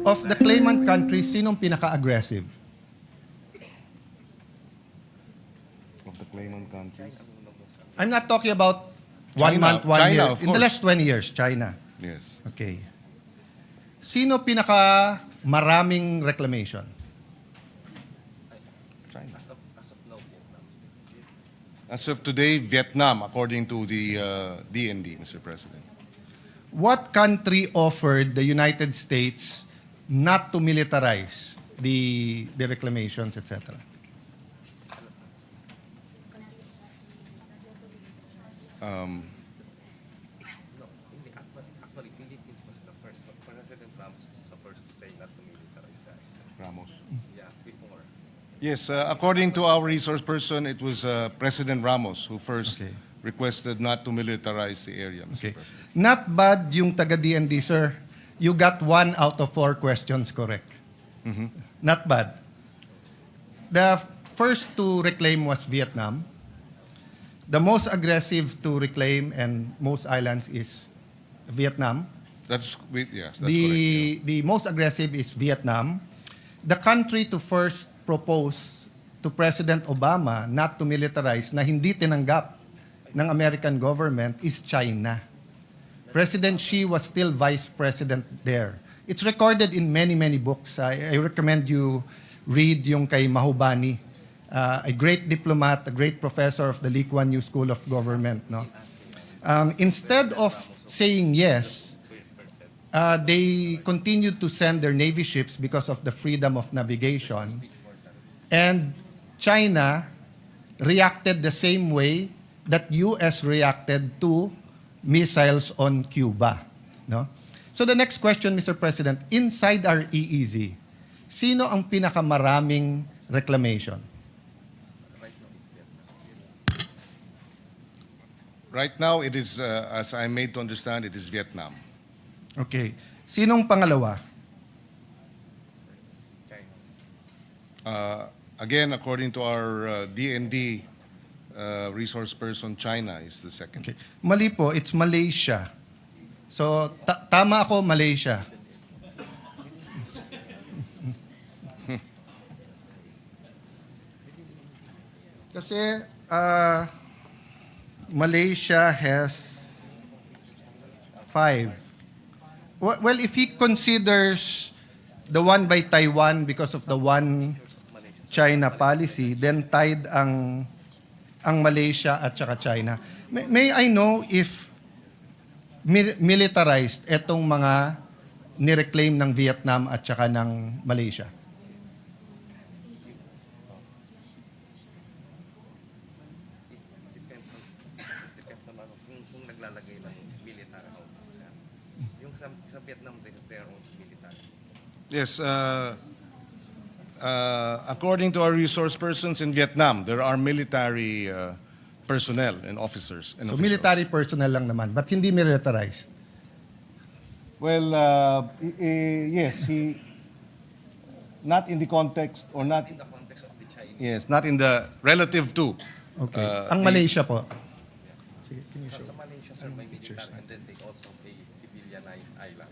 Of the claimant countries, sinong pinaka-aggressive? Of the claimant countries. I'm not talking about 1 China. month, 1 China, year. of In the course. last 20 years, China. Yes. Okay. Sino pinaka maraming reclamation? China. As of today, Vietnam, according to the DND, Mr. President. What country offered the United States not to militarize the reclamations, etc.? Actually, Philippines was the first, but President Ramos was the first to say not to militarize that. Ramos. Yeah, before. Yes, according to our resource person, it was President Ramos who first Okay. requested not to militarize the area, Mr. Okay. President. Not bad yung taga-DND, sir. You got 1 out of 4 questions correct. Not bad. The first to reclaim was Vietnam. The most aggressive to reclaim and most islands is Vietnam. Yes, that's correct. The most aggressive is Vietnam. The country to first propose to President Obama not to militarize na hindi tinanggap ng American government is China. President Xi was still vice president there. It's recorded in many, many books. I recommend you read yung kay Mahubani, a great diplomat, a great professor of the Lee Kuan Yew School of Government. No? Instead of saying yes, they continued to send their Navy ships because of the freedom of navigation. And China reacted the same way that US reacted to missiles on Cuba. No? So the next question, Mr. President, inside our EEZ, sino ang pinakamaraming reclamation? Right now, it is, as I'm made to understand, it is Vietnam. Okay. Sinong pangalawa? Again, according to our DND resource person, China is the second. Okay. Mali po, it's Malaysia. So, tama ako, Malaysia. Kasi, Malaysia has 5. Well, if he considers the one by Taiwan because of the one China policy, then tied ang Malaysia at saka China. May I know if militarized etong mga nireclaim ng Vietnam at saka ng Malaysia? Depends naman kung naglalagay ng military outposts yan. Yung sa Vietnam, they have their own military. Yes, according to our resource persons in Vietnam, there are military personnel and officers. And So officials. military personnel lang naman, but hindi militarized. Well, yes, not in the context or not. In the context of the Chinese, Yes, not in the relative to. Okay. Ang Malaysia po. sa Malaysia, sir, may military and then they also a civilianized island.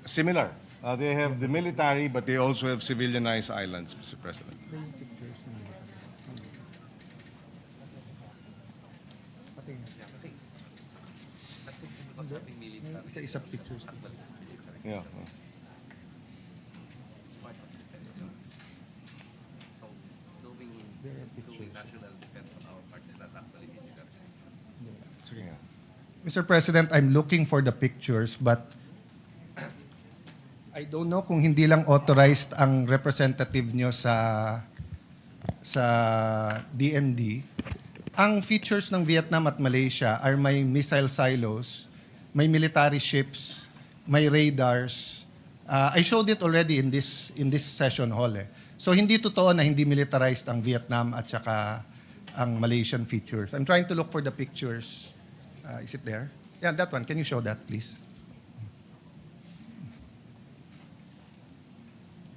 Similar. They have the military, but they also have civilianized islands, Mr. President. Yeah, kasi that's simply because of the military. Isa-isa pictures. Actually, it's military. Yeah. It's part of defense. So, doing national defense on our part is not actually military. Yeah. Mr. President, I'm looking for the pictures, but I don't know kung hindi lang authorized ang representative nyo sa DND. Ang features ng Vietnam at Malaysia are may missile silos, may military ships, may radars. I showed it already in this session hall. So hindi totoo na hindi militarized ang Vietnam at saka ang Malaysian features. I'm trying to look for the pictures. Is it there? Yeah, that one. Can you show that, please?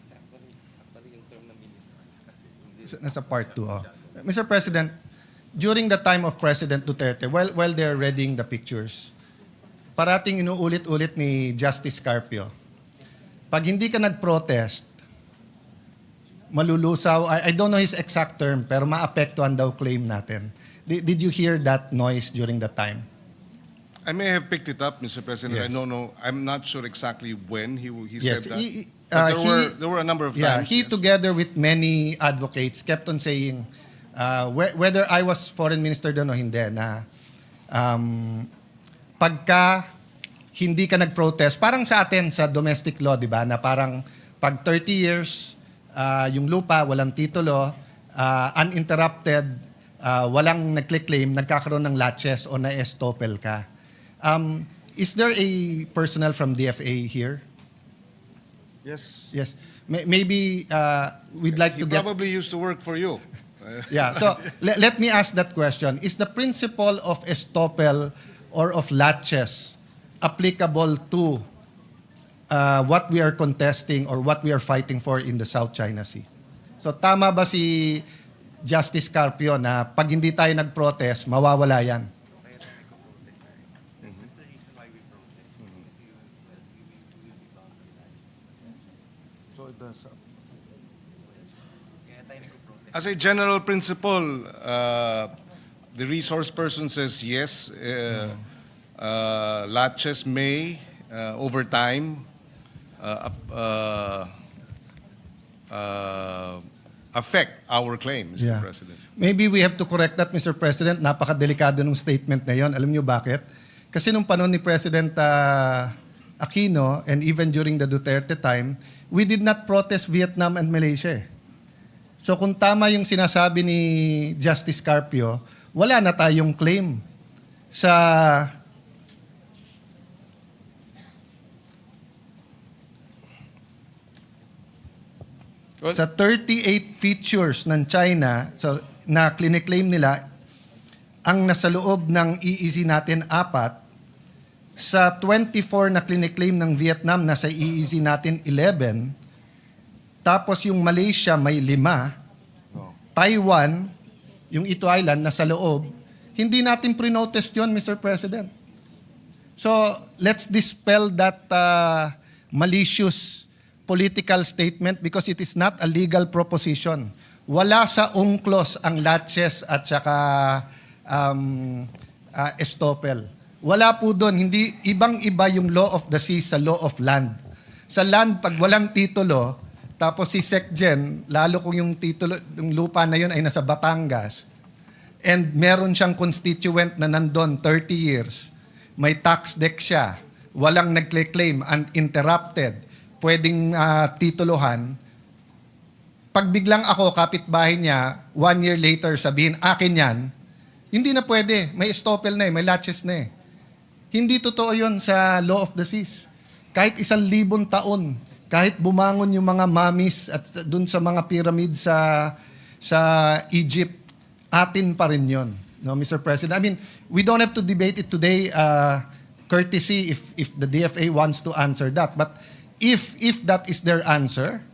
Actually, yung term na military is kasi hindi Nasa part 2. Oh. Mr. President, during the time of President Duterte, while they're readying the pictures, parating inuulit-ulit ni Justice Carpio pag hindi ka nag-protest, malulusaw, I don't know his exact term, pero maapektuhan daw claim natin. Did you hear that noise during that time? I may have picked it up, Mr. President. Yes. I don't know. I'm not sure exactly when he Yes, said that. he- But he- there were a number of Yeah, times. he yes. together with many advocates kept on saying, whether I was foreign minister doon o hindi, na pagka hindi ka nag-protest, parang sa atin sa domestic law, di ba, na parang pag 30 years, yung lupa, walang titulo, uninterrupted, walang nagclaim, nagkakaroon ng laches o na-estopel ka. Is there a personnel from DFA here? Yes. Yes. Maybe we'd like He to get... probably used to work for you. Yeah. So let me ask that question. Is the principle of estoppel or of laches applicable to what we are contesting or what we are fighting for in the South China Sea? So tama ba si Justice Carpio na pag hindi tayo nag-protest, mawawala yan? As a general principle, the resource person says yes. Latches may, over time, affect our claim, Mr. Yeah. President. Maybe we have to correct that, Mr. President. Napakadelikado ng statement na yon. Alam niyo bakit? Kasi nung panahon ni President Aquino and even during the Duterte time, we did not protest Vietnam and Malaysia. So kung tama yung sinasabi ni Justice Carpio, wala na tayong claim sa Well, sa 38 features ng China so, na clinic-claim nila, ang nasa loob ng EEZ natin 4, sa 24 na clinic-claim ng Vietnam, nasa EEZ natin 11, tapos yung Malaysia may 5, Taiwan, yung Ito Island, nasa loob, hindi natin pre-notice yun, Mr. President. So, let's dispel that malicious political statement because it is not a legal proposition. Wala sa UNCLOS ang laches at saka estoppel. Wala po doon. Hindi, ibang-iba yung law of the sea sa law of land. Sa land, pag walang titulo, tapos si SecGen, lalo kung yung titulo, yung lupa na yun ay nasa Batangas, and meron siyang constituent na nandun 30 years, may tax deck siya, walang nagclaim, uninterrupted, pwedeng tituluhan, pag biglang ako, kapitbahay niya, 1 year later sabihin, akin yan, hindi na pwede. May estoppel na eh, may latches na eh. Hindi totoo yun sa law of the seas. Kahit 1,000 taon, kahit bumangon yung mga mummies at dun sa mga pyramid sa Egypt, atin pa rin yun. No, Mr. President? I mean, we don't have to debate it today, courtesy if the DFA wants to answer that. But if that is their answer,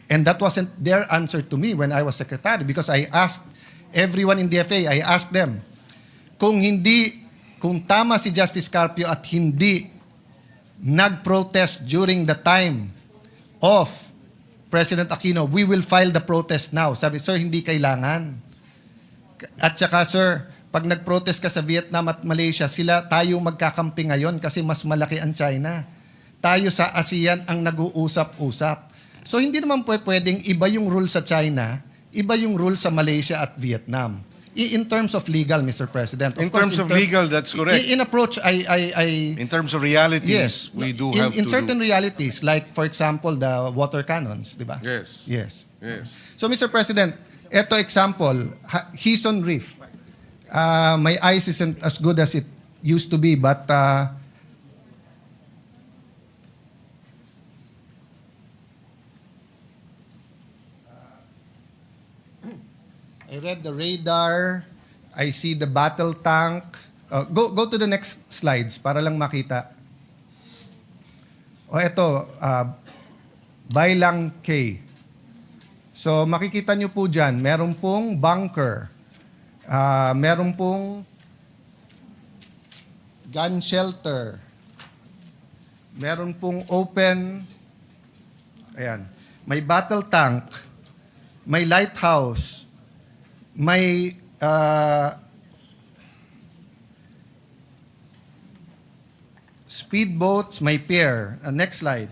and that wasn't their answer to me when I was secretary, because I asked everyone in DFA, I asked them, kung tama si Justice Carpio at hindi nag-protest during the time of President Aquino, we will file the protest now. Sabi, sir, hindi kailangan. At saka, sir, pag nag-protest ka sa Vietnam at Malaysia, tayo magkakampi ngayon kasi mas malaki ang China. Tayo sa ASEAN ang nag-uusap-usap. So, hindi naman pwedeng iba yung rule sa China, iba yung rule sa Malaysia at Vietnam. In terms of legal, Mr. President. In terms of legal, that's correct. In approach, In terms of realities, yes, we do have in to certain realities, like for example, the water cannons, di ba? Yes. Yes. Yes. So, Mr. President, eto example, Hison Reef. My eyes isn't as good as it used to be, but I read the radar, I see the battle tank. Go to the next slides para lang makita. O eto, Bailang K. So makikita nyo po dyan, meron pong bunker, meron pong gun shelter, meron pong open Ayan. May battle tank, may lighthouse, may speedboats, may pier. Next slide.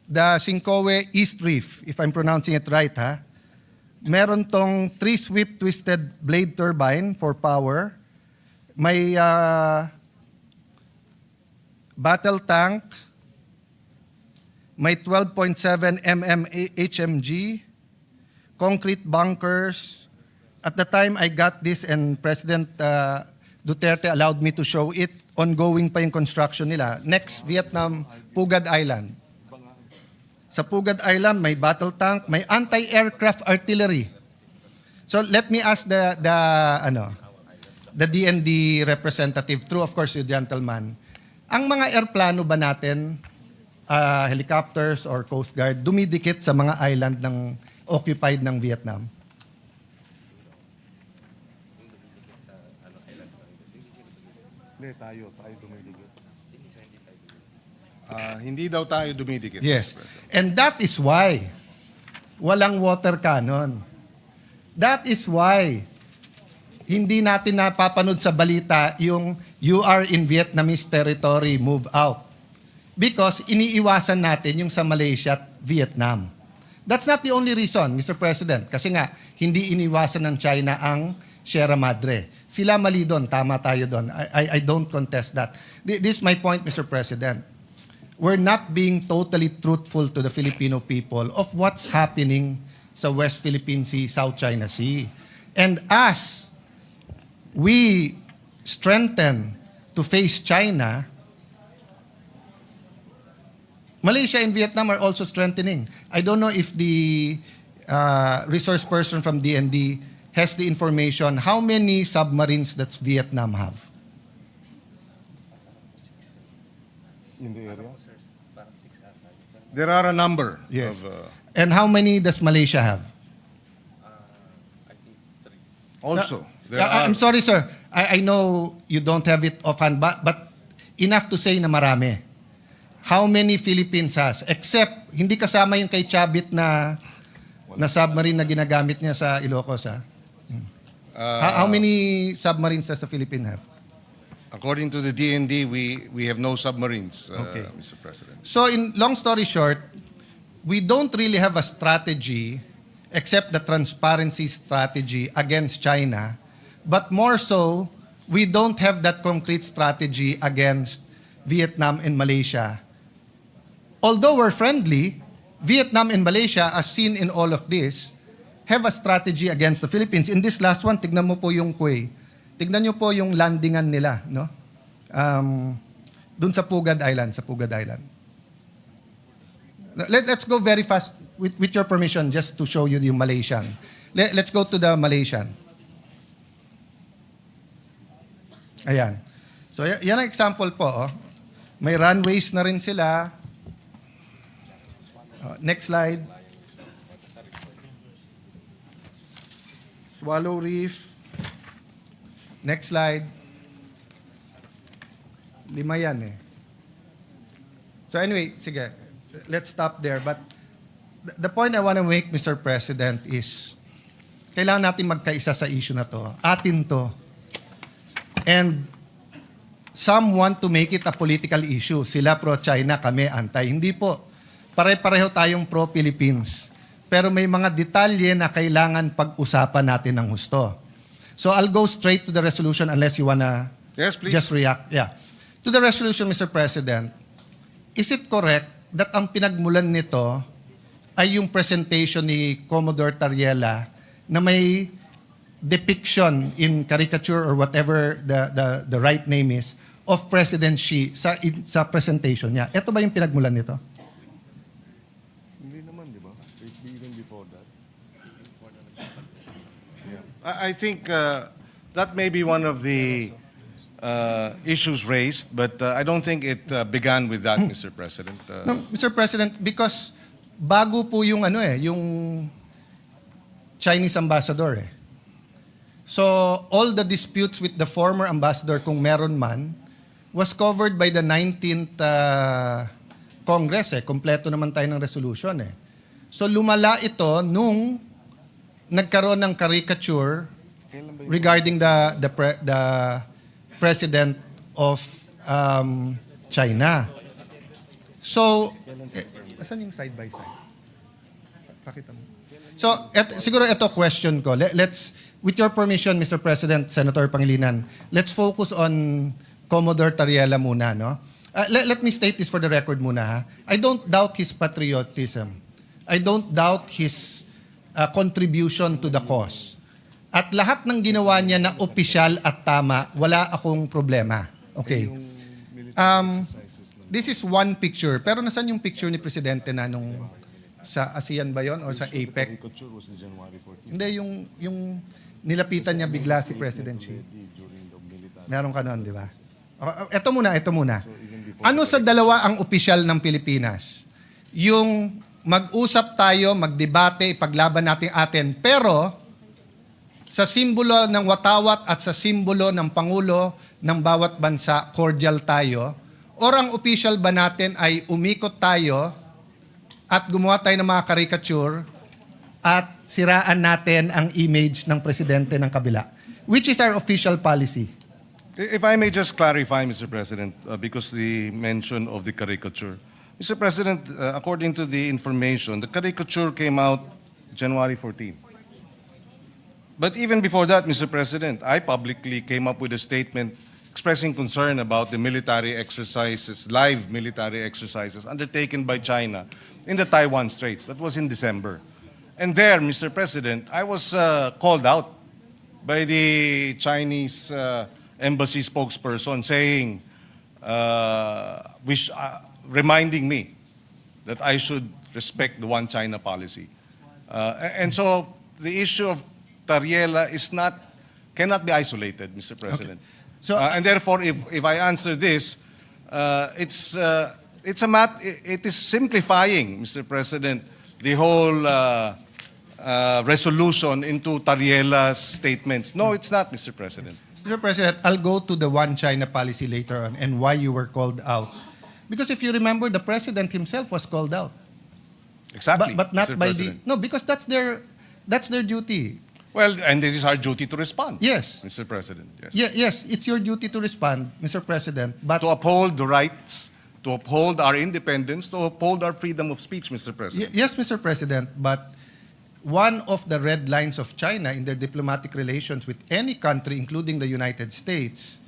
The Sincoe East Reef, if I'm pronouncing it right, ha? Meron tong 3-sweep twisted blade turbine for power. May battle tank. May 12.7 mm HMG. Concrete bunkers. At the time I got this and President Duterte allowed me to show it, ongoing pa yung construction nila. Next, Vietnam, Pugad Island. Sa Pugad Island, may battle tank, may anti-aircraft artillery. So let me ask the DND representative, through of course you gentleman, ang mga airplano ba natin, helicopters or Coast Guard, dumidikit sa mga island ng occupied ng Vietnam? Hindi, tayo dumidikit. Hindi daw tayo dumidikit. Yes. Mr. President. And that is why walang water cannon. That is why hindi natin napapanood sa balita yung "you are in Vietnamese territory, move out." Because iniiwasan natin yung sa Malaysia at Vietnam. That's not the only reason, Mr. President. Kasi nga, hindi iniwasan ng China ang Sierra Madre. Sila mali doon, tama tayo doon. I don't contest that. This is my point, Mr. President. We're not being totally truthful to the Filipino people of what's happening sa West Philippine Sea, South China Sea. And as we strengthen to face China, Malaysia and Vietnam are also strengthening. I don't know if the resource person from DND has the information how many submarines does Vietnam have. In the area? There are a number Yes. of... And how many does Malaysia have? also, there I'm are... sorry, sir. I know you don't have it offhand, but enough to say na marami. How many Philippines has? Except, hindi kasama yung kay Chabit na submarine na ginagamit niya sa Ilocos, ha? How many submarines does the Philippines have? According to the DND, we have no submarines, Okay. Mr. President. So in long story short, we don't really have a strategy except the transparency strategy against China, but more so, we don't have that concrete strategy against Vietnam and Malaysia. Although we're friendly, Vietnam and Malaysia, as seen in all of this, have a strategy against the Philippines. In this last one, tignan mo po yung Quay. Tignan nyo po yung landingan nila, no? Dun sa Pugad Island, Let's go very fast with your permission just to show you yung Malaysian. Let's go to the Malaysian. Ayan. So yan ang example po, oh. May runways na rin sila. Next slide. Swallow Reef. Next slide. 5 yan eh. So anyway, sige, let's stop there. But the point I want to make, Mr. President, is kailangan natin magkaisa sa issue na to. Atin to. And some want to make it a political issue. Sila pro-China, kami anti. Hindi po. Pare-pareho tayong pro-Philippines. Pero may mga detalye na kailangan pag-usapan natin ng husto. So I'll go straight to the resolution unless you wanna Yes, please. just react. Yeah. To the resolution, Mr. President, is it correct that ang pinagmulan nito ay yung presentation ni Commodore Tariela na may depiction in caricature or whatever the right name is of President Xi sa presentation niya? Ito ba yung pinagmulan nito? Hindi naman, di ba? Even before that. I think that may be one of the issues raised, but I don't think it began with that, Mr. President. No, Mr. President, because bago po yung yung Chinese ambassador eh. So all the disputes with the former ambassador, kung meron man, was covered by the 19th Congress. Kompleto naman tayo ng resolution. So lumala ito nung nagkaroon ng caricature regarding the president of China. So, asan yung side by side? Pakita mo. So, siguro ito question ko. Let's, with your permission, Mr. President, Senator Pangilinan, let's focus on Commodore Tariela muna, no? Let me state this for the record muna, ha? I don't doubt his patriotism. I don't doubt his contribution to the cause. At lahat ng ginawa niya na opisyal at tama, wala akong problema. Okay. This is one picture. Pero nasan yung picture ni Presidente na nung sa ASEAN ba yon o sa APEC? Hindi, yung nilapitan niya bigla si President Xi. Meron ka nun, di ba? Ito muna. Ano sa dalawa ang opisyal ng Pilipinas? Yung mag-usap tayo, magdebate, ipaglaban natin atin, pero sa simbolo ng watawat at sa simbolo ng Pangulo ng bawat bansa, cordial tayo, or ang official ba natin ay umikot tayo at gumawa tayo ng mga caricature at siraan natin ang image ng presidente ng kabila? Which is our official policy? If I may just clarify, Mr. President, because the mention of the caricature. Mr. President, according to the information, the caricature came out January 14. But even before that, Mr. President, I publicly came up with a statement expressing concern about the military exercises, live military exercises undertaken by China in the Taiwan Straits. That was in December. And there, Mr. President, I was called out by the Chinese embassy spokesperson saying, reminding me that I should respect the One China policy. And so the issue of Tariela cannot be isolated, Mr. President. Okay. So, And therefore, if I answer this, it is simplifying, Mr. President, the whole resolution into Tariela's statements. No, it's not, Mr. President. Mr. President, I'll go to the One China policy later on and why you were called out. Because if you remember, the president himself was called out. Exactly, But not Mr. by President. no, because that's their duty. Well, and it is our duty to respond. Yes. Mr. President. Yes. Yes, it's your duty to respond, Mr. President. But To uphold the rights, to uphold our independence, to uphold our freedom of speech, Mr. President. yes, Mr. President, but one of the red lines of China in their diplomatic relations with any country, including the United States,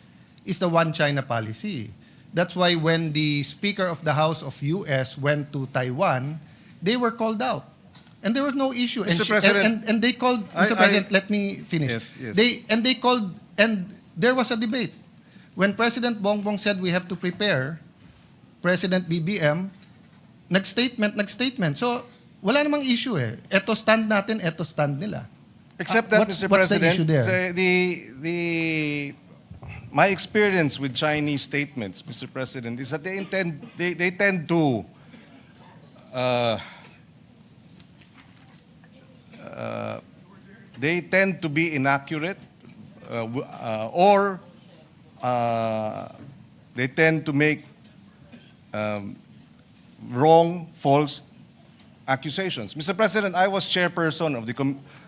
is the One China policy. That's why when the Speaker of the House of U.S. went to Taiwan, they were called out. And there was no issue. Mr. And President, and they called, Mr. President, let me finish. Yes. They called, and there was a debate. When President Bongbong said we have to prepare, President BBM, nag-statement. So, wala namang issue eh. Eto stand natin, eto stand nila. Except that, What's Mr. the President, issue there? my experience with Chinese statements, Mr. President, is that they tend to be inaccurate, or they tend to make wrong, false accusations. Mr. President, I was chairperson of the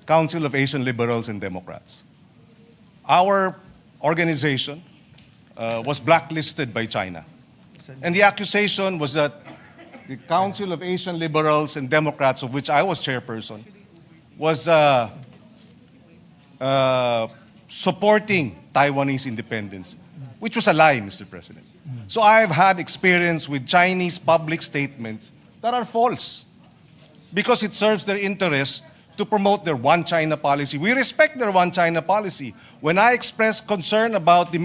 Council of Asian Liberals and Democrats. Our organization was blacklisted by China. And the accusation was that the Council of Asian Liberals and Democrats, of which I was chairperson, was supporting Taiwanese independence, which was a lie, Mr. President. So I've had experience with Chinese public statements that are false because it serves their interests to promote their One China policy. We respect their One China policy. When I expressed concern about the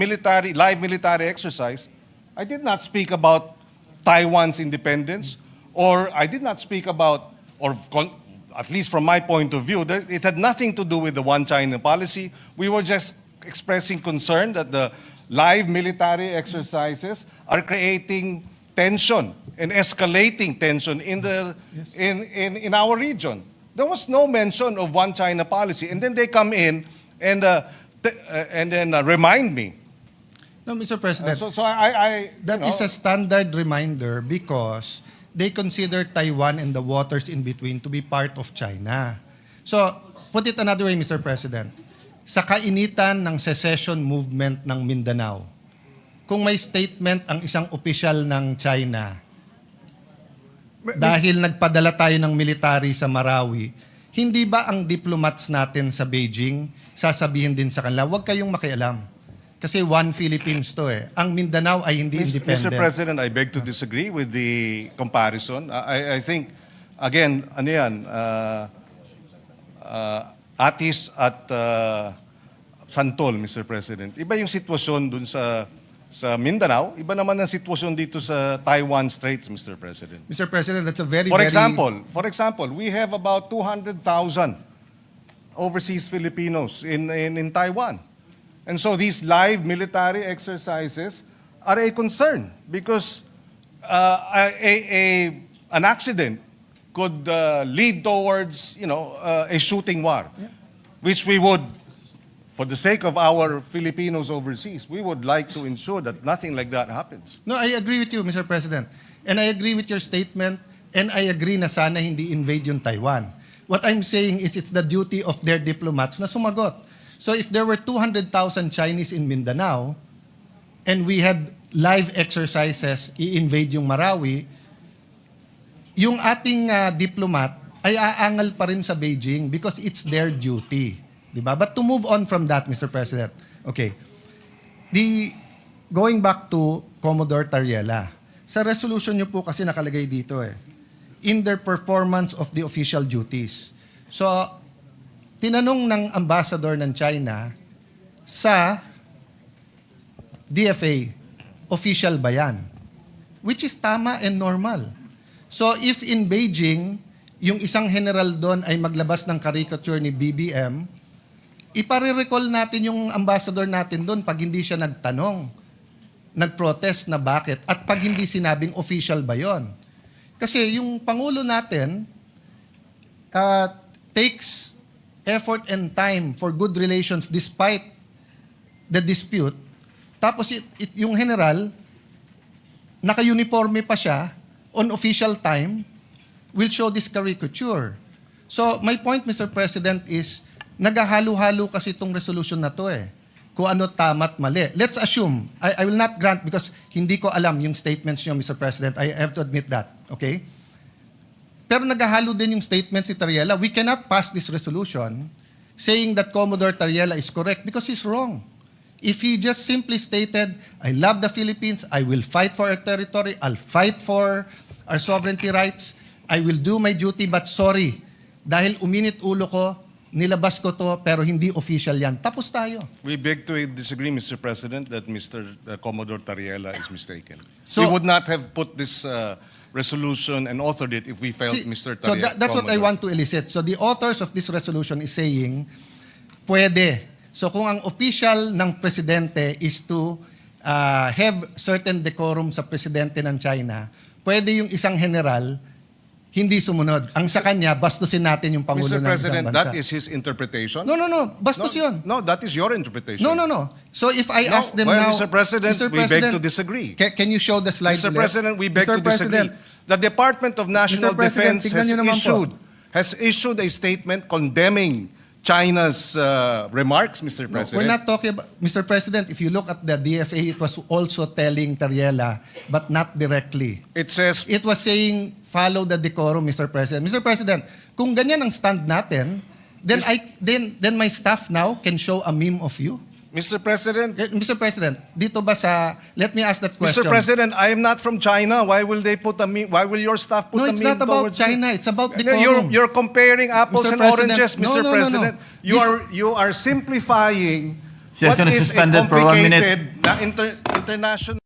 live military exercise, I did not speak about Taiwan's independence, or I did not speak about, at least from my point of view, it had nothing to do with the One China policy. We were just expressing concern that the live military exercises are creating tension and escalating tension in our region. There was no mention of One China policy, and then they come in and then remind me No, Mr. President, So I that is a standard reminder because they consider Taiwan and the waters in between to be part of China. So, put it another way, Mr. President. Sa kainitan ng secession movement ng Mindanao, kung may statement ang isang opisyal ng China dahil nagpadala tayo ng military sa Marawi, hindi ba ang diplomats natin sa Beijing sasabihin din sa kanila, huwag kayong makialam. Kasi one Philippines to eh. Ang Mindanao ay hindi independent. Mr. President, I beg to disagree with the comparison. I think, again, ano yan, Atis at Santol, Mr. President. Iba yung sitwasyon dun sa Mindanao, iba naman ang sitwasyon dito sa Taiwan Straits, Mr. President. Mr. President, that's a very, For example, we have about 200,000 overseas Filipinos in Taiwan. And so these live military exercises are a concern because an accident could lead towards, a shooting war, which we would, for the sake of our Filipinos overseas, we would like to ensure that nothing like that happens. No, I agree with you, Mr. President. And I agree with your statement, and I agree na sana hindi invade yung Taiwan. What I'm saying is it's the duty of their diplomats na sumagot. So if there were 200,000 Chinese in Mindanao, and we had live exercises, i-invade yung Marawi, yung ating diplomat ay aangal pa rin sa Beijing because it's their duty. Diba? But to move on from that, Mr. President, okay, going back to Commodore Tariela, sa resolution nyo po kasi nakalagay dito in their performance of the official duties. So, tinanong ng ambassador ng China sa DFA, official ba yan? Which is tama and normal. So, if in Beijing, yung isang general doon ay maglabas ng caricature ni BBM, ipare-recall natin yung ambassador natin doon pag hindi siya nagtanong, nag-protest na bakit, at pag hindi sinabing official ba yon. Kasi yung Pangulo natin takes effort and time for good relations despite the dispute. Tapos yung general, naka-uniforme pa siya, on official time, will show this caricature. So my point, Mr. President, is naghahalo-halo kasi itong resolution na to kung ano tama at mali. Let's assume, I will not grant because hindi ko alam yung statements niyo, Mr. President. I have to admit that. Okay? Pero naghahalo din yung statements si Tariela. We cannot pass this resolution saying that Commodore Tariela is correct because he's wrong. If he just simply stated, I love the Philippines, I will fight for our territory, I'll fight for our sovereignty rights, I will do my duty, but sorry, dahil uminit ulo ko, nilabas ko to, pero hindi official yan. Tapos tayo. We beg to disagree, Mr. President, that Mr. Commodore Tariela is mistaken. So- We would not have put this resolution and authored it if we felt See, Mr. so Tariela. that's what I want to elicit. So the authors of this resolution is saying, pwede. So kung ang official ng presidente is to have certain decorum sa presidente ng China, pwede yung isang general hindi sumunod. Ang sa kanya, bastusin natin yung Pangulo Mr. ng isang President, bansa. that is his interpretation? No. Bastos yun. No, that is your interpretation. No. So if I ask them well, now... Mr. President, we beg to disagree. Can you show the slide Mr. ulit? President, we beg Mr. to disagree. President, The Department of National Mr. President, Defense tignan niyo naman po. has issued a statement condemning China's remarks, Mr. No, President. we're not talking about... Mr. President, if you look at the DFA, it was also telling Tariela, but not directly. It says, It was saying, follow the decorum, Mr. President. Mr. President, kung ganyan ang stand natin, then my staff now can show a meme of you. Mr. President, Mr. President, dito ba sa... Let me ask that question. Mr. President, I am not from China. Why will they put a meme? Why will your staff put No, a it's meme not about towards me? China. It's about decorum. You're comparing apples Mr. and President, oranges, no, Mr. no. President. You are simplipifying Session what is is a suspended for 1 minute. complicated na international